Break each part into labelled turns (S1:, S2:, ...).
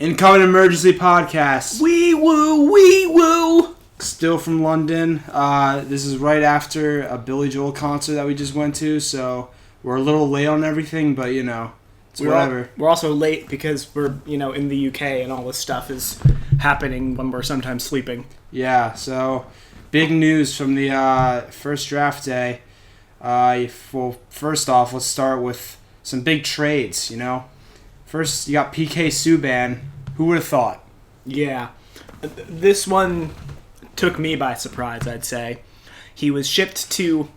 S1: Incoming Emergency Podcast.
S2: Wee woo, wee woo.
S1: Still from London. This is right after a Billy Joel concert that we just went to, so we're a little late on everything, but it's whatever.
S2: We're also late because we're, in the UK and all this stuff is happening when we're sometimes sleeping.
S1: Yeah, so big news from the first draft day. Well, first off, let's start with some big trades, First, you got PK Subban. Who would have thought?
S2: Yeah. This one took me by surprise, I'd say. He was shipped to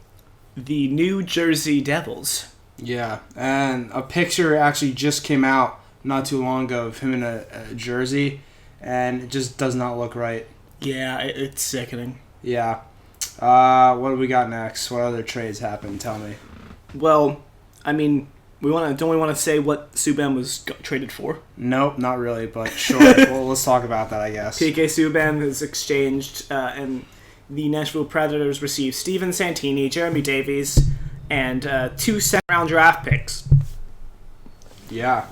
S2: the New Jersey Devils.
S1: Yeah, and a picture actually just came out not too long ago of him in a jersey, and it just does not look right.
S2: Yeah, it's sickening.
S1: Yeah. What do we got next? What other trades happened? Tell me.
S2: Well, don't we want to say what Subban was traded for?
S1: Nope, not really, but sure. Well, let's talk about that, I guess.
S2: PK Subban is exchanged, and the Nashville Predators received Steven Santini, Jeremy Davies, and 2 second-round draft picks.
S1: Yeah.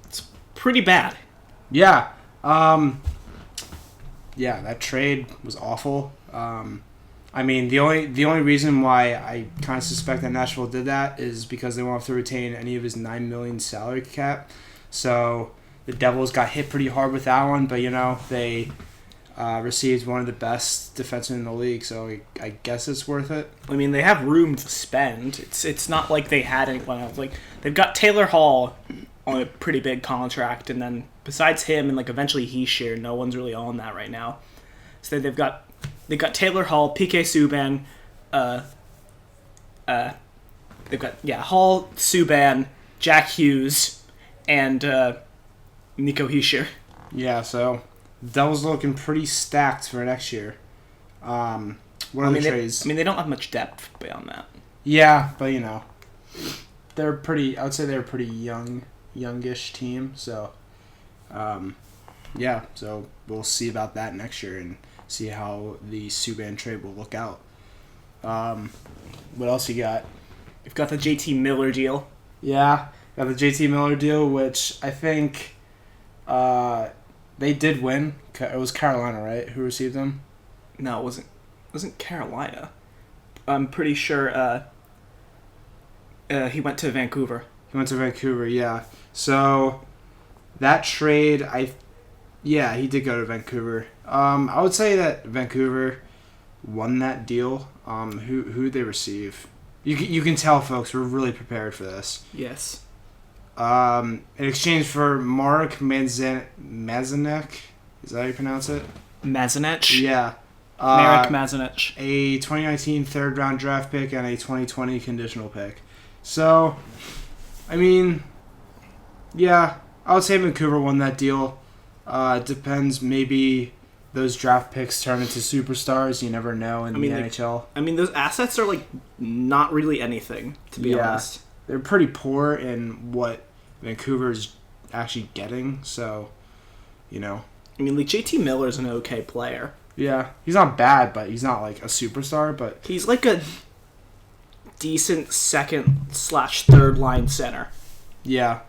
S2: It's pretty bad.
S1: Yeah. Yeah, that trade was awful. The only reason why I kind of suspect that Nashville did that is because they won't have to retain any of his $9 million salary cap. So the Devils got hit pretty hard with that one, but they received one of the best defensemen in the league, so I guess it's worth it.
S2: They have room to spend. It's not like they had anyone else. They've got Taylor Hall on a pretty big contract, and then besides him and eventually Heischer, no one's really on that right now. So they've got Taylor Hall, PK Subban, they've got Hall, Subban, Jack Hughes, and Nico Heischer.
S1: Yeah, so that was looking pretty stacked for next year. What other trades?
S2: They don't have much depth beyond that.
S1: Yeah, but they're pretty. I would say they're a pretty youngish team. So, so we'll see about that next year and see how the Subban trade will look out. What else you got?
S2: You've got the JT Miller deal.
S1: Yeah, got the JT Miller deal, which I think they did win. It was Carolina, right? Who received them?
S2: No, it wasn't Carolina. I'm pretty sure he went to Vancouver.
S1: He went to Vancouver, yeah. So that trade, he did go to Vancouver. I would say that Vancouver won that deal. Who they receive? You can tell, folks, we're really prepared for this.
S2: Yes.
S1: In exchange for Mark Mazanek, is that how you pronounce it?
S2: Mazanek?
S1: Yeah.
S2: Marek Mazanek.
S1: A 2019 third-round draft pick and a 2020 conditional pick. So, I would say Vancouver won that deal. Depends, maybe those draft picks turn into superstars. You never know in the NHL.
S2: Those assets are not really anything, to be honest.
S1: They're pretty poor in what Vancouver's actually getting, so,
S2: JT Miller's an okay player.
S1: Yeah, he's not bad, but he's not a superstar, but...
S2: He's a decent second/third line center.
S1: Yeah.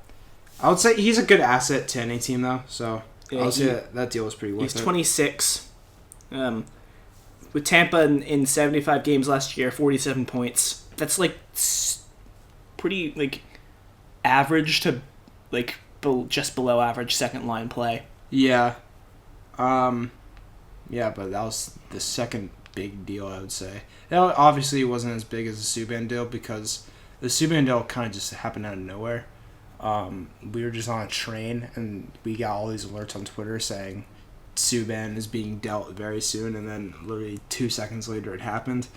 S1: I would say he's a good asset to any team, though, so... Yeah, I would say that deal was pretty worth it.
S2: He's 26. With Tampa in 75 games last year, 47 points. That's pretty average to just below average second line play.
S1: Yeah. Yeah, but that was the second big deal, I would say. That obviously wasn't as big as the Subban deal because the Subban deal kind of just happened out of nowhere. We were just on a train and we got all these alerts on Twitter saying Subban is being dealt very soon, and then literally 2 seconds later it happened.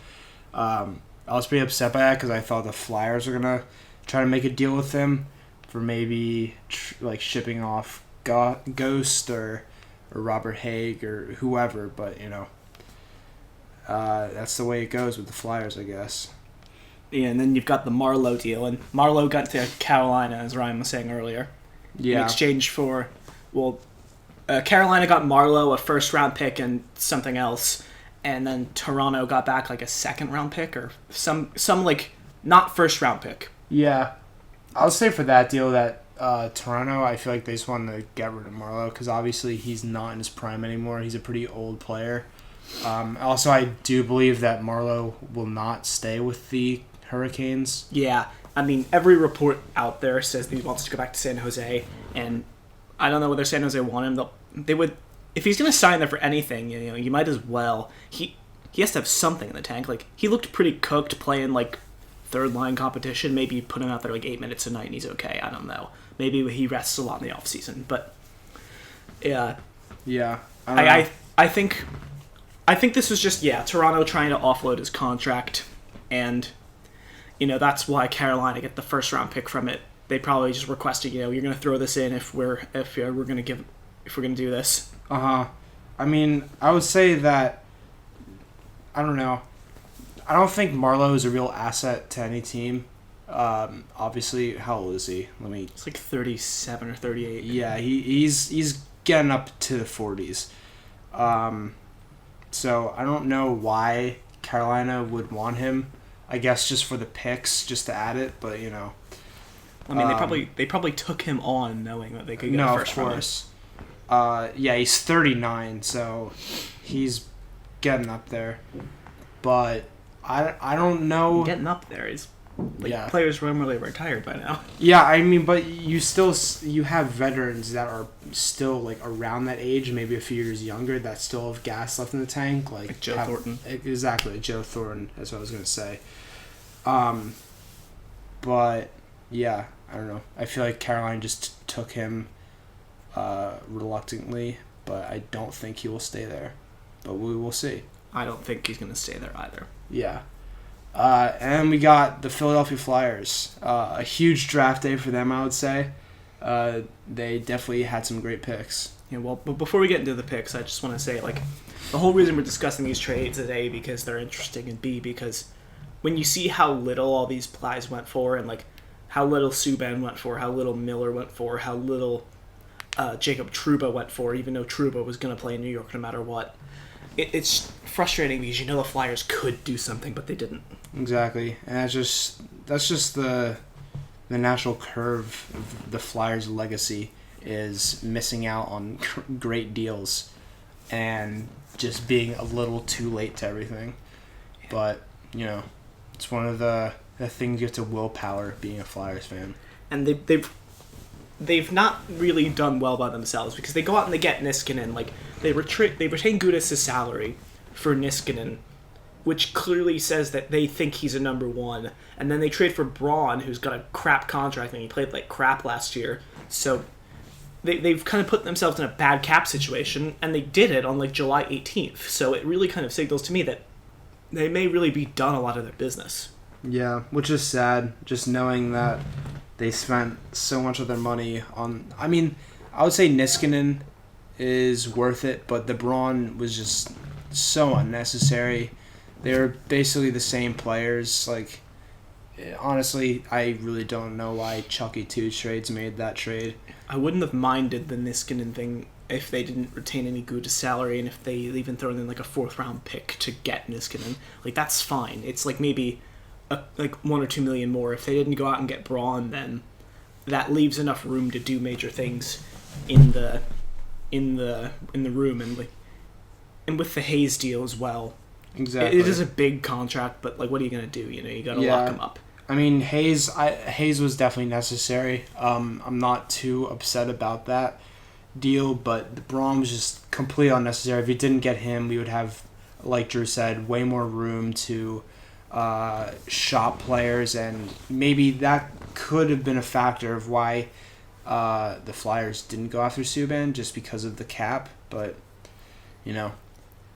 S1: I was pretty upset by that because I thought the Flyers were going to try to make a deal with him for maybe shipping off Ghost or Robert Haig or whoever, but that's the way it goes with the Flyers, I guess.
S2: Yeah, and then you've got the Marleau deal, and Marleau got to Carolina, as Ryan was saying earlier.
S1: Yeah.
S2: In exchange for, Carolina got Marleau, a first-round pick, and something else, and then Toronto got back a second-round pick or some not first-round pick.
S1: Yeah, I'll say for that deal that Toronto, I feel like they just want to get rid of Marlowe because obviously he's not in his prime anymore. He's a pretty old player. Also, I do believe that Marlowe will not stay with the Hurricanes.
S2: Yeah, I mean, every report out there says that he wants to go back to San Jose, and I don't know whether San Jose want him. They would, if he's going to sign there for anything, you might as well. He has to have something in the tank. Like, he looked pretty cooked playing like third line competition. Maybe put him out there like 8 minutes a night and he's okay. I don't know. Maybe he rests a lot in the off season, but yeah, I think this was just Toronto trying to offload his contract, and that's why Carolina get the first round pick from it. They probably just requested, you're going to throw this in if we're going to do this.
S1: I mean, I would say that I don't know. I don't think Marlowe is a real asset to any team. Obviously, how old is he?
S2: It's like 37 or 38.
S1: Yeah, he's getting up to the 40s. So I don't know why Carolina would want him. I guess just for the picks, just to add it. But
S2: I mean, they probably took him on knowing that they could get a first round.
S1: Of course. He's 39, so he's getting up there. But I don't know.
S2: Getting up there is players normally retired by now.
S1: Yeah, I mean, but you have veterans that are still like around that age, maybe a few years younger, that still have gas left in the tank, like
S2: Joe Thornton.
S1: Exactly, Joe Thornton. That's what I was gonna say. But yeah, I don't know. I feel like Carolina just took him reluctantly, but I don't think he will stay there. But we will see.
S2: I don't think he's going to stay there either.
S1: Yeah. And we got the Philadelphia Flyers. A huge draft day for them, I would say. They definitely had some great picks.
S2: Yeah, well, but before we get into the picks, I just want to say, the whole reason we're discussing these trades is A, because they're interesting, and B, because when you see how little all these guys went for, and, how little Subban went for, how little Miller went for, how little Jacob Trouba went for, even though Trouba was going to play in New York no matter what, it's frustrating because the Flyers could do something, but they didn't.
S1: Exactly, and that's just the natural curve of the Flyers' legacy is missing out on great deals and just being a little too late to everything. But it's one of the things you have to willpower being a Flyers fan.
S2: And they've not really done well by themselves because they go out and they get Niskanen. They retain Gudis' salary for Niskanen, which clearly says that they think he's a number one. And then they trade for Braun, who's got a crap contract and he played like crap last year. So they've kind of put themselves in a bad cap situation, and they did it on July 18th. So it really kind of signals to me that they may really be done a lot of their business.
S1: Yeah, which is sad, just knowing that they spent so much of their money on... I mean, I would say Niskanen is worth it, but the Braun was just so unnecessary. They were basically the same players. Honestly, I really don't know why Chucky Two Trades made that trade.
S2: I wouldn't have minded the Niskanen thing if they didn't retain any Gudis salary, and if they even thrown in a 4th-round pick to get Niskanen. That's fine. It's maybe... 1 or 2 million more. If they didn't go out and get Braun, then that leaves enough room to do major things in the room, and with the Hayes deal as well.
S1: Exactly.
S2: It is a big contract, but what are you gonna do? You got to lock him up.
S1: I mean, Hayes was definitely necessary. I'm not too upset about that deal, but the Braun was just completely unnecessary. If you didn't get him, we would have, like Drew said, way more room to shop players, and maybe that could have been a factor of why the Flyers didn't go after Subban, just because of the cap. But you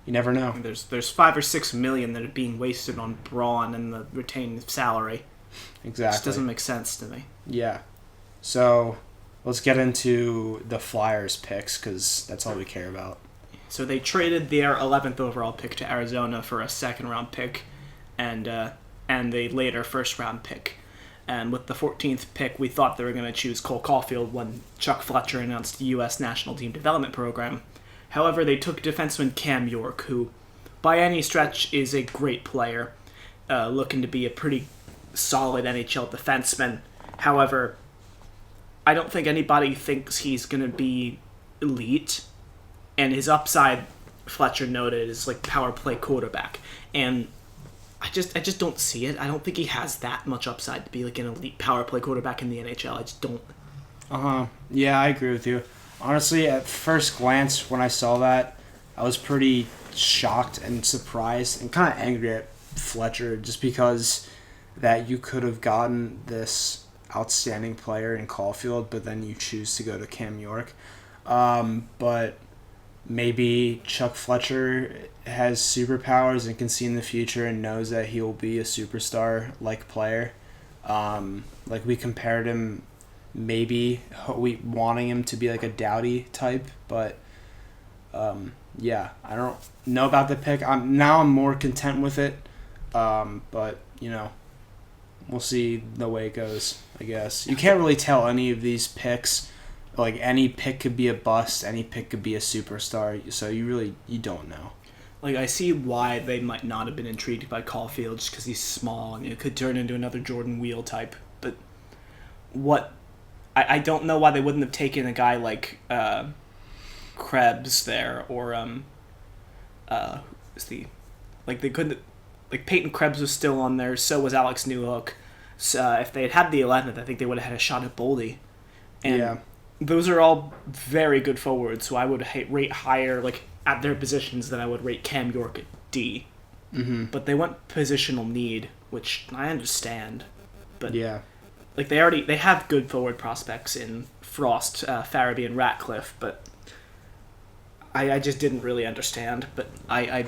S1: never know.
S2: There's 5 or 6 million that are being wasted on Braun and the retained salary.
S1: Exactly,
S2: it just doesn't make sense to me.
S1: Yeah, so let's get into the Flyers picks because that's all we care about.
S2: So they traded their 11th overall pick to Arizona for a 2nd-round pick and a later 1st-round pick. And with the 14th pick, we thought they were going to choose Cole Caulfield when Chuck Fletcher announced the U.S. National Team Development Program. However, they took defenseman Cam York, who, by any stretch, is a great player, looking to be a pretty solid NHL defenseman. However, I don't think anybody thinks he's going to be elite. And his upside, Fletcher noted, is like power play quarterback. And I just don't see it. I don't think he has that much upside to be like an elite power play quarterback in the NHL. I just don't.
S1: Yeah, I agree with you. Honestly, at first glance, when I saw that, I was pretty shocked and surprised and kind of angry at Fletcher just because that you could have gotten this outstanding player in Caulfield, but then you choose to go to Cam York. But maybe Chuck Fletcher has superpowers and can see in the future and knows that he will be a superstar-like player. Like we compared him, maybe we wanting him to be like a Doughty type, but yeah, I don't know about the pick. I'm more content with it, but we'll see the way it goes. I guess you can't really tell any of these picks. Like any pick could be a bust, any pick could be a superstar. So you don't know.
S2: Like I see why they might not have been intrigued by Caulfield just because he's small and it could turn into another Jordan Wheel type. But I don't know why they wouldn't have taken a guy like Krebs there or they couldn't, like Peyton Krebs was still on there, so was Alex Newhook. So if they had the 11th, I think they would have had a shot at Boldy. And
S1: yeah.
S2: Those are all very good forwards, so I would rate higher like at their positions than I would rate Cam York at D.
S1: Mm-hmm.
S2: But they went positional need, which I understand. But
S1: yeah,
S2: like they have good forward prospects in Frost, Farabee, and Ratcliffe, but I just didn't really understand. But I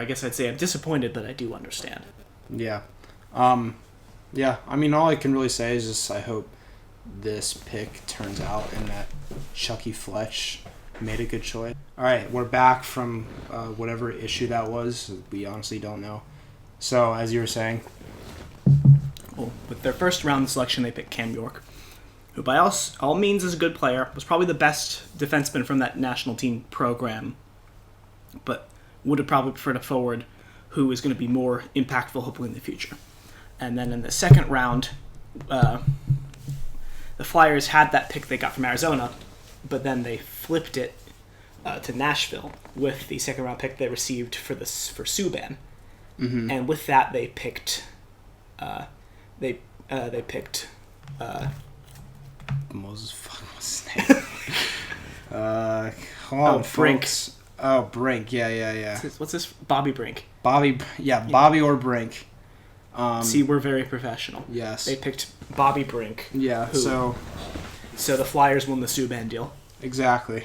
S2: guess I'd say I'm disappointed, but I do understand.
S1: Yeah. Yeah, I mean, all I can really say is just I hope this pick turns out and that Chucky Fletch made a good choice. All right, we're back from whatever issue that was. We honestly don't know. So, as you were saying.
S2: Well, with their first round selection, they picked Cam York, who by all means is a good player, was probably the best defenseman from that national team program, but would have probably preferred a forward who is going to be more impactful, hopefully, in the future. And then in the second round, the Flyers had that pick they got from Arizona, but then they flipped it to Nashville with the second round pick they received for Subban.
S1: Mm-hmm.
S2: And with that, they picked
S1: Moses, what's his name? Hold on,
S2: Brink.
S1: folks. Oh, Brink. Yeah.
S2: What's this? Bobby Brink.
S1: Bobby or Brink.
S2: See, we're very professional.
S1: Yes.
S2: They picked Bobby Brink.
S1: Yeah, so
S2: the Flyers won the Subban deal.
S1: Exactly.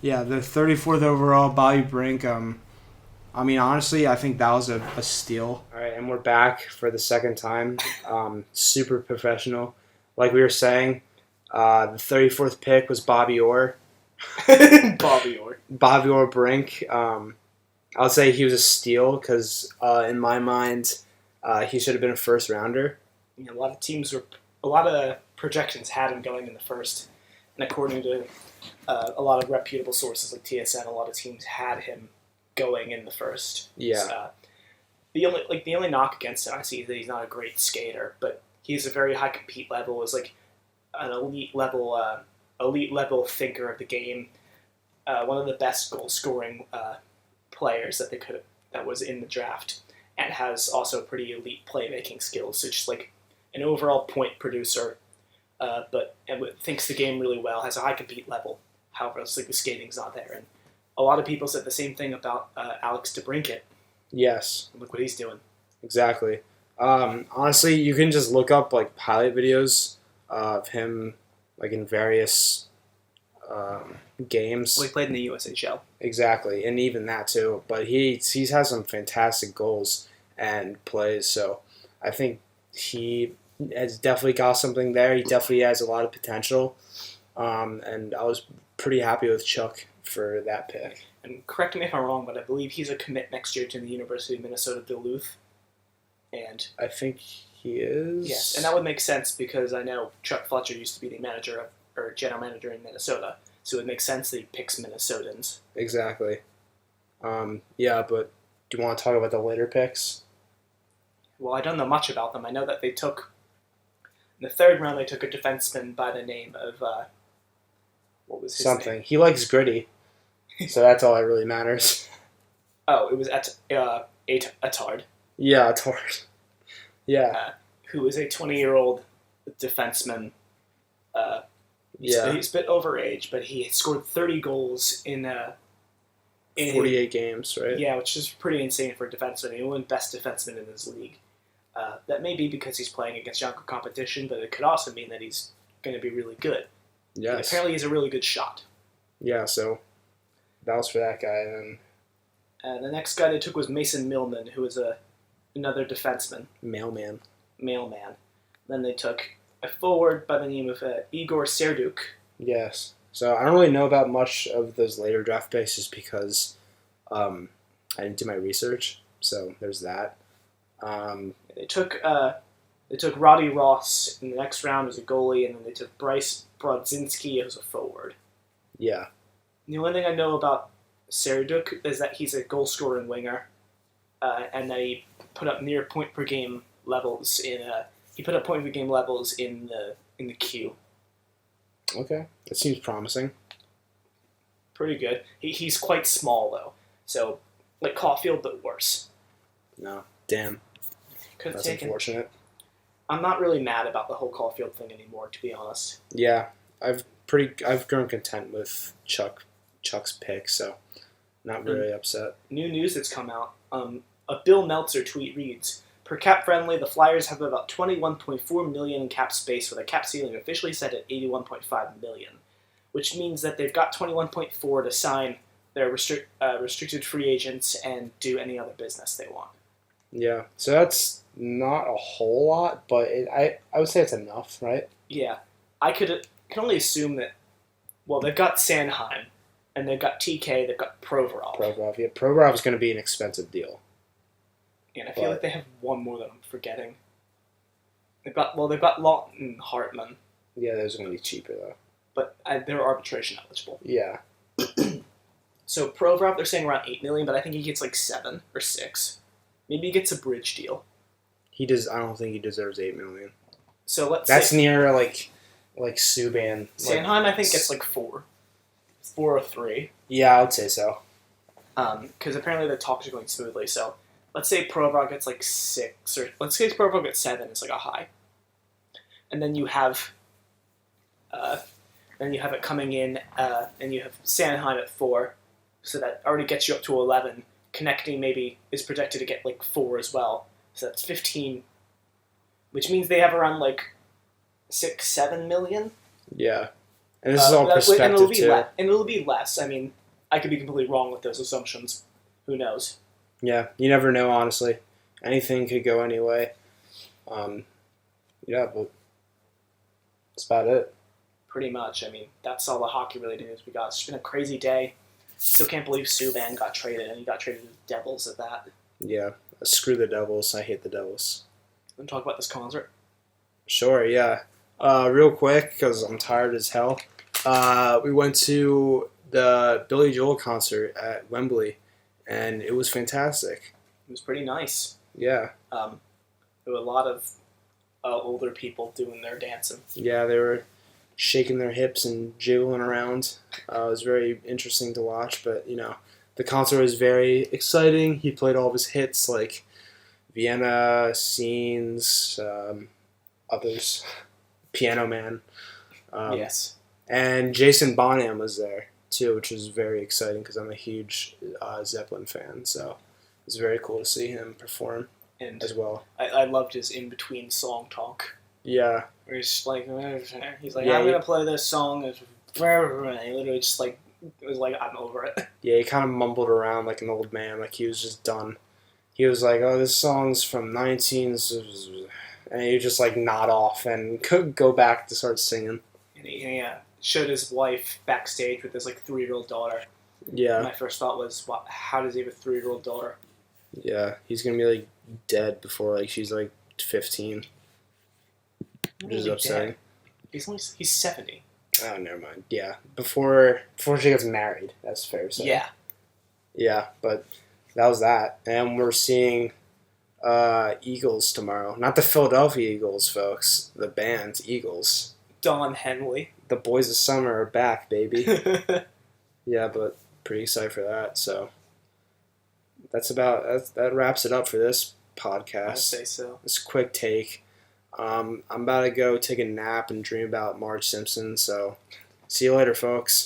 S1: Yeah, the 34th overall, Bobby Brink. I mean, honestly, I think that was a steal. All right, and we're back for the second time. Super professional. Like we were saying, the 34th pick was Bobby Orr. Bobby Orr Brink. I'll say he was a steal because, in my mind, he should have been a first rounder.
S2: A lot of projections had him going in the first, and according to a lot of reputable sources like TSN, a lot of teams had him going in the first.
S1: Yeah.
S2: The only knock against him I see is that he's not a great skater, but he's a very high compete level. Is like an elite level thinker of the game. One of the best goal scoring players that was in the draft, and has also pretty elite playmaking skills. So just like an overall point producer, and thinks the game really well, has a high compete level. However, it's like the skating's not there. And a lot of people said the same thing about Alex DeBrincat.
S1: Yes.
S2: Look what he's doing.
S1: Exactly. Honestly, you can just look up like pilot videos of him like in various games.
S2: Well, he played in the USHL.
S1: Exactly, and even that too. But he's had some fantastic goals and plays, so I think he has definitely got something there. He definitely has a lot of potential, and I was pretty happy with Chuck for that pick.
S2: And correct me if I'm wrong, but I believe he's a commit next year to the University of Minnesota Duluth. And
S1: I think he is.
S2: Yes, and that would make sense because I know Chuck Fletcher used to be the general manager in Minnesota, so it would make sense that he picks Minnesotans.
S1: Exactly. Yeah, but do you want to talk about the later picks?
S2: Well, I don't know much about them. I know that they took In the third round, they took a defenseman by the name of what was his
S1: Something.
S2: name?
S1: He likes gritty, so that's all that really matters.
S2: Oh, it was Attard.
S1: Yeah, it's hard. Yeah.
S2: Who was a 20-year-old defenseman. He's a bit overage, but he scored 30 goals in
S1: 48 games, right?
S2: Yeah, which is pretty insane for a defenseman. He won best defenseman in his league. That may be because he's playing against younger competition, but it could also mean that he's going to be really good.
S1: Yes.
S2: And apparently, he's a really good shot.
S1: Yeah, so that was for that guy. And
S2: the next guy they took was Mason Millman, who was another defenseman.
S1: Mailman.
S2: Then they took a forward by the name of Igor Serduk.
S1: Yes. So I don't really know about much of those later draft picks just because I didn't do my research. So there's that.
S2: They took Roddy Ross in the next round as a goalie, and then they took Bryce Brodzinski as a forward.
S1: Yeah.
S2: The only thing I know about Serduk is that he's a goal scoring winger, and that he put up near point per game levels in the queue.
S1: Okay, that seems promising.
S2: Pretty good. He's quite small though, so like Caulfield but worse.
S1: No, damn. That's unfortunate.
S2: I'm not really mad about the whole Caulfield thing anymore, to be honest.
S1: Yeah, I've grown content with Chuck's pick, so not really upset.
S2: New news that's come out. A Bill Meltzer tweet reads, "Per cap friendly, the Flyers have about $21.4 million in cap space, with a cap ceiling officially set at $81.5 million, which means that they've got $21.4 to sign their restricted free agents and do any other business they want."
S1: Yeah, so that's not a whole lot, but I would say it's enough, right?
S2: Yeah, I can only assume that. Well, they've got Sanheim, and they've got TK, they've got Provorov.
S1: Provorov is going to be an expensive deal.
S2: And I feel like they have one more that I'm forgetting. They've got Lawton Hartman.
S1: Yeah, those are going to be cheaper though.
S2: But they're arbitration eligible.
S1: Yeah.
S2: So Provorov, they're saying around $8 million, but I think he gets like 7 or 6. Maybe he gets a bridge deal.
S1: He does. I don't think he deserves $8 million.
S2: So
S1: that's near like Subban.
S2: Sanheim, I think gets like 4 or 3.
S1: Yeah, I would say so.
S2: Because apparently the talks are going smoothly. So let's say Provorov gets like 6, or let's say Provorov gets 7. It's like a high, and then you have it coming in, and you have Sanheim at 4, so that already gets you up to 11. Connecting maybe is projected to get like 4 as well, so that's 15, which means they have around like 6-7 million.
S1: Yeah, and this is all perspective too.
S2: And it'll be less. I mean, I could be completely wrong with those assumptions. Who knows?
S1: Yeah, you never know. Honestly, anything could go anyway. Yeah, but that's about it.
S2: Pretty much. I mean, that's all the hockey-related news we got. It's been a crazy day. Still can't believe Subban got traded, and he got traded to the Devils at that.
S1: Yeah, screw the Devils. I hate the Devils.
S2: Want to talk about this concert?
S1: Sure, yeah. Real quick, because I'm tired as hell. We went to the Billy Joel concert at Wembley, and it was fantastic.
S2: It was pretty nice.
S1: Yeah.
S2: There were a lot of older people doing their dancing.
S1: Yeah, they were shaking their hips and jiggling around. It was very interesting to watch, but, the concert was very exciting. He played all of his hits, like Vienna, Scenes, others, Piano Man.
S2: Yes.
S1: And Jason Bonham was there, too, which was very exciting because I'm a huge Zeppelin fan, so it was very cool to see him perform as well.
S2: I loved his in-between song talk.
S1: Yeah.
S2: Where he's like, I'm going to play this song. And he literally just like, it was like, I'm over it.
S1: Yeah, he kind of mumbled around like an old man, like he was just done. He was like, oh, this song's from 19s, and he would just like nod off and go back to start singing.
S2: And he showed his wife backstage with his like 3-year-old daughter.
S1: Yeah.
S2: My first thought was, how does he have a 3-year-old daughter?
S1: Yeah, he's going to be like dead before like she's like 15. Which is upsetting.
S2: He's 70.
S1: Oh, never mind. Yeah, before she gets married. That's fair to say.
S2: Yeah.
S1: Yeah, but that was that, and we're seeing Eagles tomorrow. Not the Philadelphia Eagles, folks. The band Eagles.
S2: Don Henley.
S1: The boys of summer are back, baby. Yeah, but pretty excited for that. So that wraps it up for this podcast.
S2: I'd say so.
S1: It's a quick take. I'm about to go take a nap and dream about Marge Simpson. So see you later, folks.